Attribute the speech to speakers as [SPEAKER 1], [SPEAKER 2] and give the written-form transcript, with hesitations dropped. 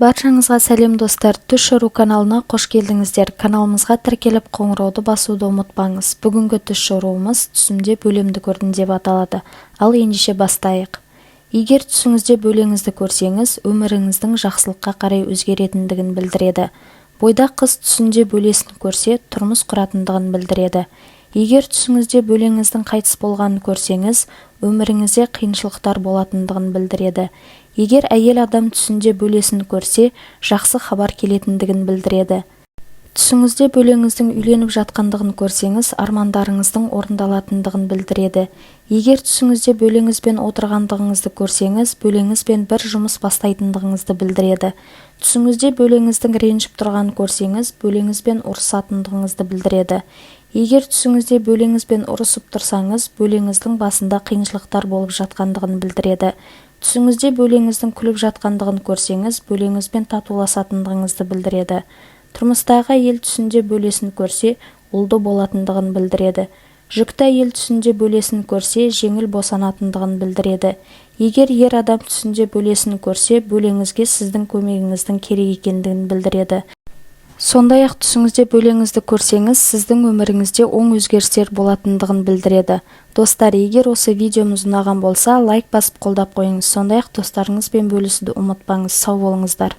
[SPEAKER 1] Баршаңызға сәлем достар, Түс Шору каналына қош келдіңіздер. Каналымызға тіркеліп қоңырауды басуды ұмытпаңыз. Бүгінгі Түс Шоруымыз түсімде бөлемді көрдім деп аталады. Ал ендеше бастайық. Егер түсіңізде бөлеңізді көрсеңіз, өміріңіздің жақсылыққа қарай өзгеретіндігін білдіреді. Бойда қыз түсінде бөлесін көрсе, тұрмыс құратындығын білдіреді. Егер түсіңізде бөлеңіздің қайтыс болғанын көрсеңіз, өміріңізде қиыншылықтар болатындығын білдіреді. Егер әйел адам түсінде бөлесін көрсе, жақсы хабар келетіндігін білдіреді. Түсіңізде бөлеңіздің үйленіп жатқандығын көрсеңіз, армандарыңыздың орындалатындығын білдіреді. Егер түсіңізде бөлеңізбен отырғандығыңызды көрсеңіз, бөлеңізбен бір жұмыс бастайтындығыңызды білдіреді. Түсіңізде бөлеңіздің ренжіп тұрғанын көрсеңіз, бөлеңізбен ұрысатындығыңызды білдіреді. Егер түсіңізде бөлеңізбен ұрысып тұрсаңыз, бөлеңіздің басында қиыншылықтар болып жатқандығын білдіреді. Түсіңізде бөлеңіздің күліп жатқандығын көрсеңіз, бөлеңізбен татуласатындығыңызды білдіреді. Тұрмыстағы әйел түсінде бөлесін көрсе, ұлды болатындығын білдіреді. Жүкті әйел түсінде бөлесін көрсе, жеңіл босанатындығын білдіреді. Егер ер адам түсінде бөлесін көрсе, бөлеңізге сіздің көмегіңіздің керек екендігін білдіреді. Сондай-ақ түсіңізде бөлеңізді көрсеңіз, сіздің өміріңізде оң өзгерістер болатындығын білдіреді. Достар, егер осы видеомыз ұнаған болса, лайк басып қолдап қойыңыз. Сондай-ақ достарыңызбен бөлісуді ұмытпаңыз. Сау болыңыздар.